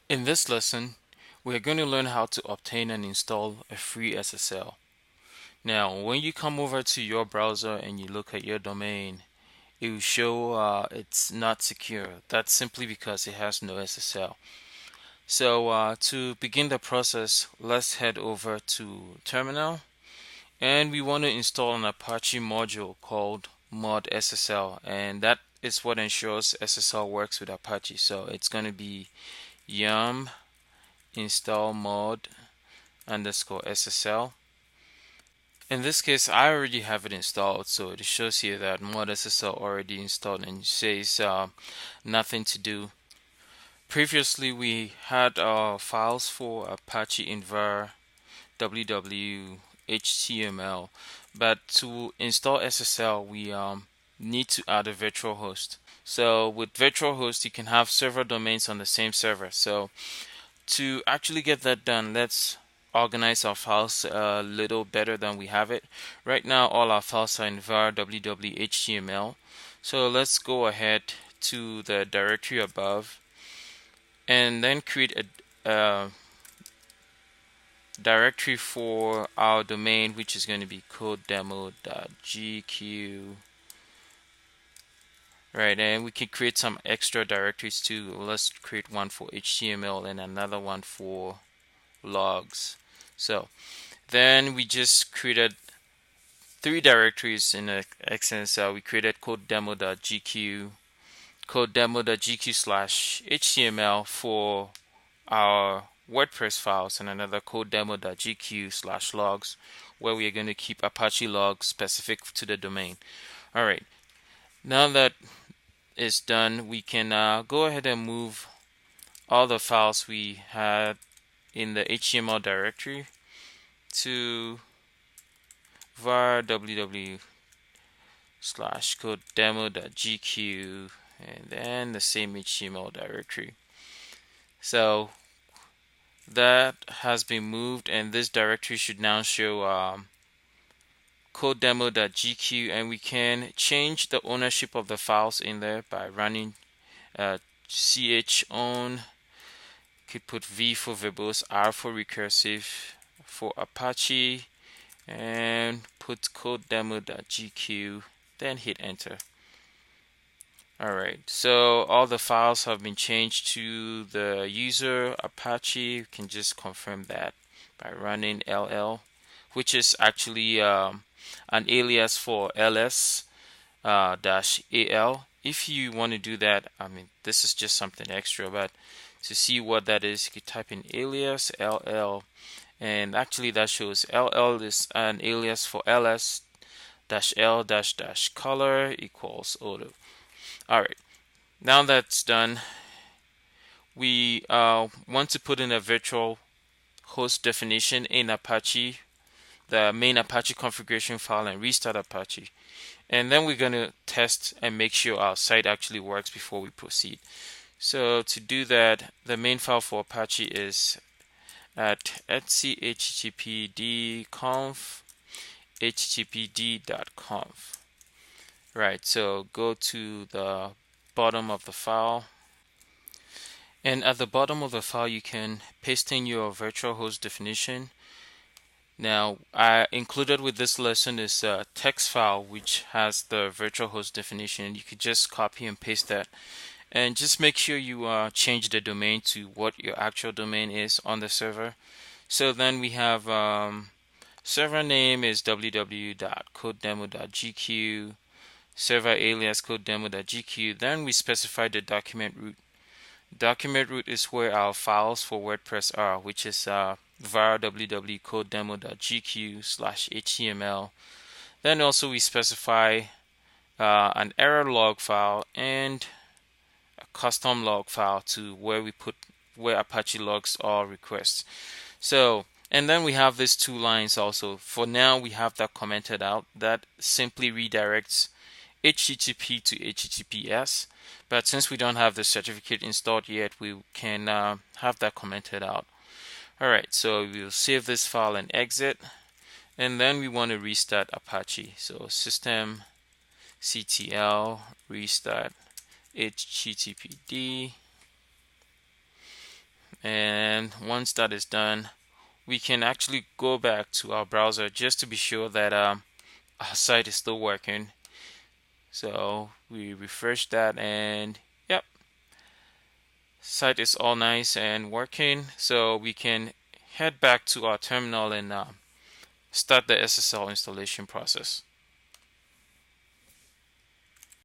In this lesson, we're going to learn how to obtain and install a free SSL. Now, when you come over to your browser and you look at your domain, it will show it's not secure. That's simply because it has no SSL. So to begin the process, let's head over to Terminal, and we want to install an Apache module called mod SSL, and that is what ensures SSL works with Apache. So it's going to be yum install mod underscore SSL. In this case, I already have it installed, so it shows here that mod SSL already installed and it says nothing to do. Previously, we had files for Apache Invar www HTML, but to install SSL, we need to add a virtual host. So with virtual host, you can have several domains on the same server. So to actually get that done, let's organize our files a little better than we have it. Right now, all our files are in var www HTML. So let's go ahead to the directory above and then create a directory for our domain, which is going to be codedemo.gq. Right, and we can create some extra directories too. Let's create one for HTML and another one for logs. So then we just created three directories in Essence. We created codedemo.gq, codedemo.gq/html for our WordPress files, and another codedemo.gq/logs where we are going to keep Apache logs specific to the domain. All right, now that is done, we can go ahead and move all the files we had in the HTML directory to var www/codedemo.gq and then the same HTML directory. So that has been moved, and this directory should now show codedemo.gq, and we can change the ownership of the files in there by running chown. Could put V for verbose, R for recursive, for Apache, and put codedemo.gq, then hit enter. Alright, so all the files have been changed to the user Apache. You can just confirm that by running ll, which is actually an alias for ls -al. If you want to do that, I mean, this is just something extra, but to see what that is, you could type in alias ll, and actually that shows ll is an alias for ls -l -color equals auto. Alright, now that's done, we want to put in a virtual host definition in Apache, the main Apache configuration file, and restart Apache. And then we're going to test and make sure our site actually works before we proceed. So to do that, the main file for Apache is at etc httpd-conf httpd.conf. Right, so go to the bottom of the file, and at the bottom of the file you can paste in your virtual host definition. Now, included with this lesson is a text file which has the virtual host definition. You could just copy and paste that, and just make sure you change the domain to what your actual domain is on the server. So then we have server name is www.codedemo.gq, server alias codedemo.gq. Then we specify the document root. Document root is where our files for WordPress are, which is var www.codedemo.gq/html. Then also we specify an error log file and a custom log file to where we put where Apache logs all requests. So, and then we have these two lines also. For now, we have that commented out. That simply redirects HTTP to HTTPS. But since we don't have the certificate installed yet, we can have that commented out. Alright, so we'll save this file and exit. And then we want to restart Apache. So system ctl restart httpd, And once that is done, we can actually go back to our browser just to be sure that our site is still working. So we refresh that, and yep, site is all nice and working. So we can head back to our terminal and start the SSL installation process.